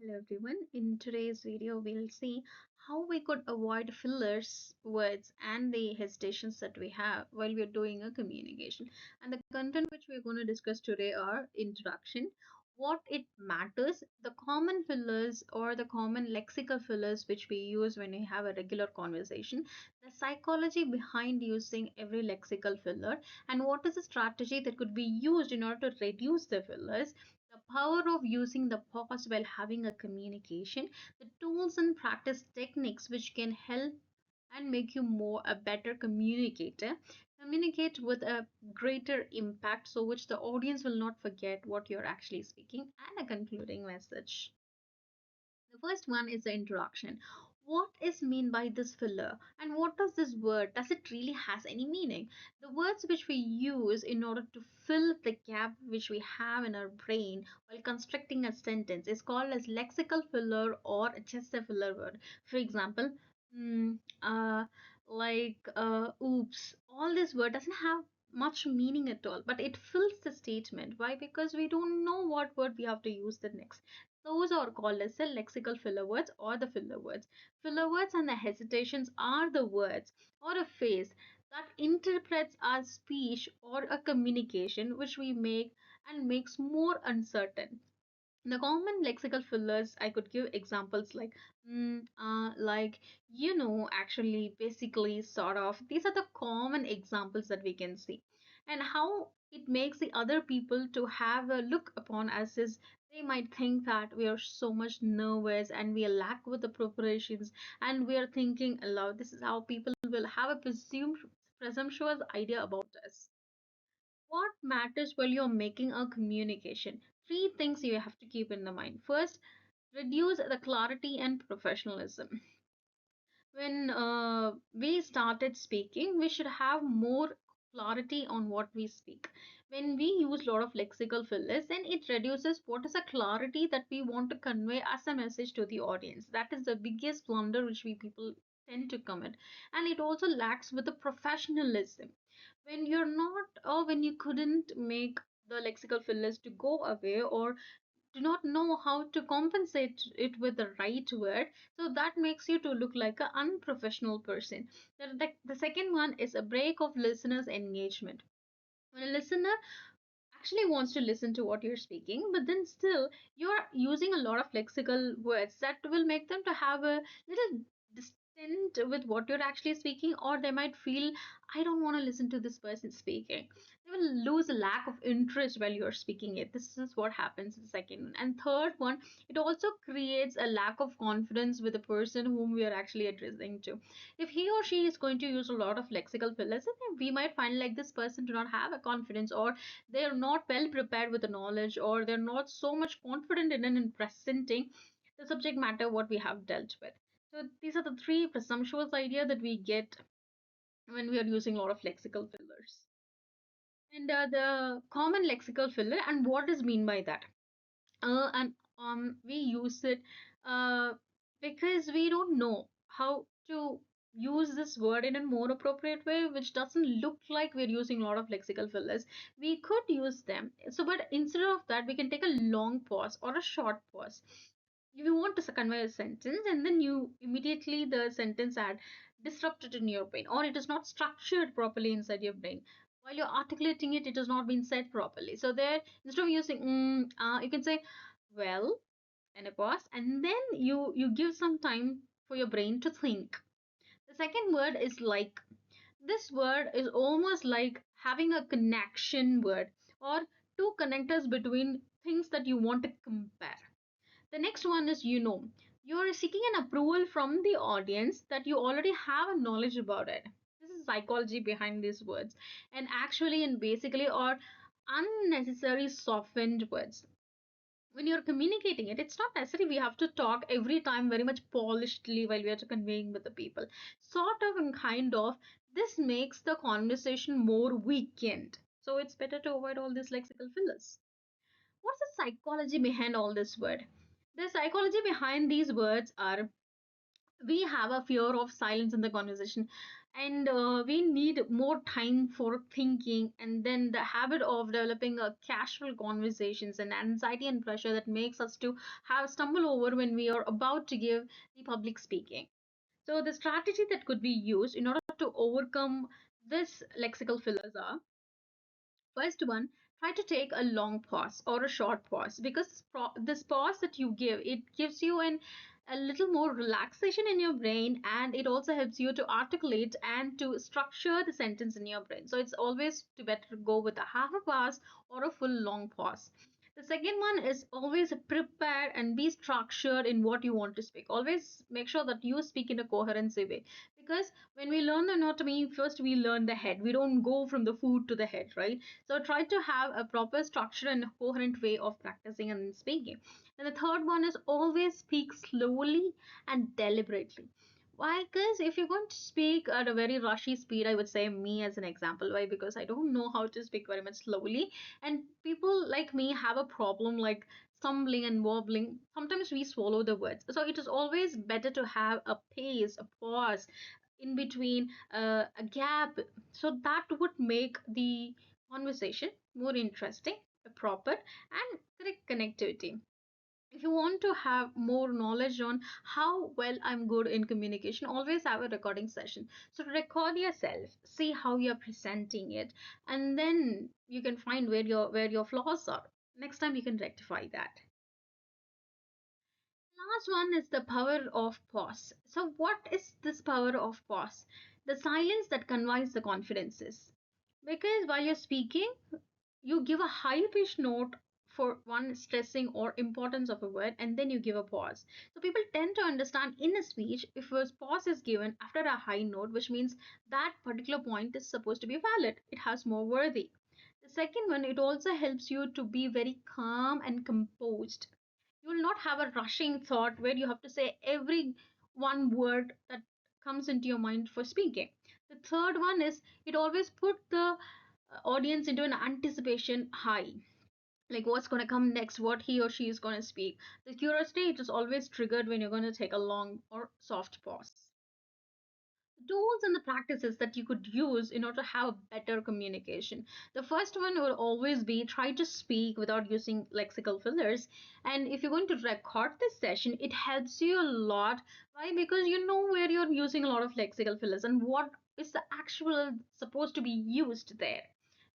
Hello everyone. In today's video, we'll see how we could avoid fillers, words, and the hesitations that we have while we're doing a communication. And the content which we're going to discuss today are introduction, what it matters, the common fillers or the common lexical fillers which we use when we have a regular conversation, the psychology behind using every lexical filler, and what is the strategy that could be used in order to reduce the fillers, the power of using the pause while having a communication, the tools and practice techniques which can help and make you more a better communicator, communicate with a greater impact so which the audience will not forget what you're actually speaking, and a concluding message. The first one is the introduction. What is mean by this filler, and what does this word, does it really has any meaning? The words which we use in order to fill the gap which we have in our brain while constructing a sentence is called as lexical filler or just a filler word. For example, mm, uh, oops, all this word doesn't have much meaning at all, but it fills the statement. Why? Because we don't know what word we have to use the next. Those are called as the lexical filler words or the filler words. Filler words and the hesitations are the words or a phrase that interprets our speech or a communication which we make and makes more uncertain. The common lexical fillers, I could give examples like actually, basically, sort of. These are the common examples that we can see, and how it makes the other people to have a look upon us is they might think that we are so much nervous and we lack with the preparations and we are thinking aloud. This is how people will have a presumptuous idea about us. What matters while you're making a communication? Three things you have to keep in the mind. First, reduce the clarity and professionalism. When we started speaking, we should have more clarity on what we speak. When we use a lot of lexical fillers, then it reduces what is the clarity that we want to convey as a message to the audience. That is the biggest blunder which we people tend to commit, and it also lacks with the professionalism. When you're not, or when you couldn't make the lexical fillers to go away, or do not know how to compensate it with the right word, so that makes you to look like an unprofessional person. The second one is a break of listeners engagement. When a listener actually wants to listen to what you're speaking, but then still you're using a lot of lexical words that will make them to have a little distant with what you're actually speaking, or they might feel, I don't want to listen to this person speaking. They will lose a lack of interest while you're speaking it. This is what happens in the second one. And third one, it also creates a lack of confidence with the person whom we are actually addressing to. If he or she is going to use a lot of lexical fillers, then we might find like this person do not have a confidence, or they're not well prepared with the knowledge, or they're not so much confident in presenting the subject matter what we have dealt with. So these are the three presumptuous idea that we get when we are using a lot of lexical fillers. And the common lexical filler and what is mean by that? And We use it uh, because we don't know how to use this word in a more appropriate way, which doesn't look like we're using a lot of lexical fillers. We could use them. So, but instead of that, we can take a long pause or a short pause. If you want to convey a sentence and then you immediately the sentence had disrupted in your brain, or it is not structured properly inside your brain, while you're articulating it, it has not been said properly. So there, instead of using you can say well and a pause, and then you give some time for your brain to think. The second word is like. This word is almost like having a connection word, or two connectors between things that you want to compare. The next one is you're seeking an approval from the audience that you already have a knowledge about it. This is psychology behind these words, and actually and basically are unnecessary softened words. When you're communicating it, it's not necessary we have to talk every time very much polishedly while we are conveying with the people. Sort of and kind of, this makes the conversation more weakened. So it's better to avoid all these lexical fillers. What's the psychology behind all this word? The psychology behind these words are we have a fear of silence in the conversation. And we need more time for thinking, and then the habit of developing a casual conversations and anxiety and pressure that makes us to have stumble over when we are about to give the public speaking. So the strategy that could be used in order to overcome this lexical fillers are: first one, try to take a long pause or a short pause, because this pause that you give, it gives you a little more relaxation in your brain, and it also helps you to articulate and to structure the sentence in your brain. So it's always to better go with a half a pause or a full long pause. The second one is always prepare and be structured in what you want to speak. Always make sure that you speak in a coherency way, because when we learn the anatomy, first we learn the head. We don't go from the foot to the head, right? So try to have a proper structure and coherent way of practicing and speaking. And the third one is always speak slowly and deliberately. Why? Because if you're going to speak at a very rushy speed, I would say me as an example. Why? Because I don't know how to speak very much slowly, and people like me have a problem like stumbling and wobbling. Sometimes we swallow the words. So it is always better to have a pace, a pause in between, a gap, so that would make the conversation more interesting, proper, and correct connectivity. If you want to have more knowledge on how well I'm good in communication, always have a recording session. So record yourself, see how you're presenting it, and then you can find where your flaws are. Next time you can rectify that. Last one is the power of pause. So, what is this power of pause? The silence that conveys the confidences. Because while you're speaking, you give a high pitched note for one stressing or importance of a word, and then you give a pause. So people tend to understand in a speech if a pause is given after a high note, which means that particular point is supposed to be valid, it has more worthy. The second one, it also helps you to be very calm and composed. You will not have a rushing thought where you have to say every one word that comes into your mind for speaking. The third one is it always put the audience into an anticipation high, like what's going to come next, what he or she is going to speak. The curiosity, it is always triggered when you're going to take a long or soft pause. Tools and the practices that you could use in order to have better communication. The first one will always be try to speak without using lexical fillers. And if you're going to record this session, it helps you a lot. Why? Because you know where you're using a lot of lexical fillers and what is the actual supposed to be used there.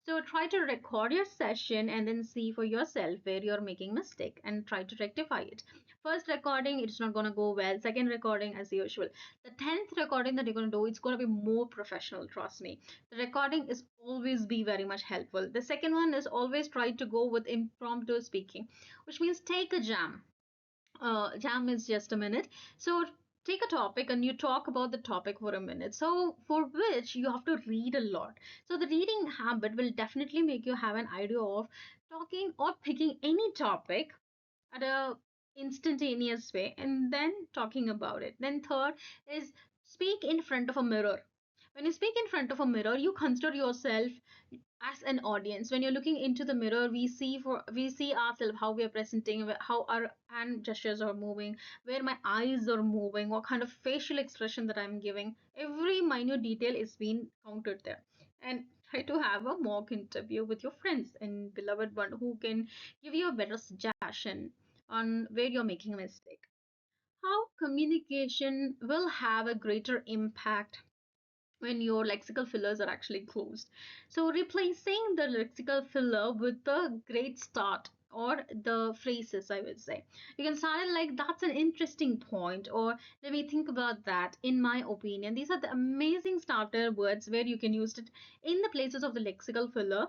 So try to record your session and then see for yourself where you're making mistake and try to rectify it. First recording, it's not going to go well. Second recording, as usual. The 10th recording that you're going to do, it's going to be more professional, trust me. The recording is always be very much helpful. The second one is always try to go with impromptu speaking, which means take a jam. Jam is just a minute. So take a topic and you talk about the topic for a minute. So for which you have to read a lot. So the reading habit will definitely make you have an idea of talking or picking any topic at a instantaneous way and then talking about it. Then third is speak in front of a mirror. When you speak in front of a mirror, you consider yourself as an audience. When you're looking into the mirror, we see ourselves, how we are presenting, how our hand gestures are moving, where my eyes are moving, what kind of facial expression that I'm giving. Every minute detail is being counted there. And try to have a mock interview with your friends and beloved one who can give you a better suggestion on where you're making a mistake. How communication will have a greater impact when your lexical fillers are actually closed. So replacing the lexical filler with the great start or the phrases, I would say. You can start it like that's an interesting point, or let me think about that. In my opinion, these are the amazing starter words where you can use it in the places of the lexical filler,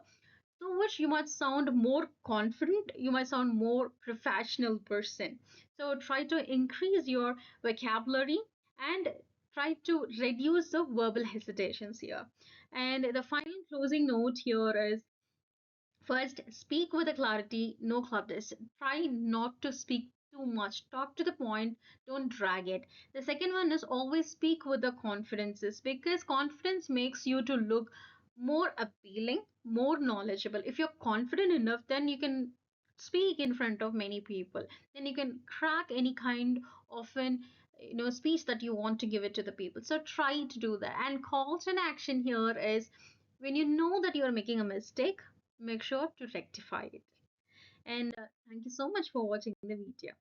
to which you might sound more confident, you might sound more professional person. So try to increase your vocabulary and try to reduce the verbal hesitations here. And the final closing note here is: first, speak with a clarity, no clubness. Try not to speak too much. Talk to the point, don't drag it. The second one is always speak with the confidences, because confidence makes you to look more appealing, more knowledgeable. If you're confident enough, then you can speak in front of many people. Then you can crack any kind of an speech that you want to give it to the people. So try to do that. And call to action here is, when you know that you are making a mistake, make sure to rectify it. And thank you so much for watching the video.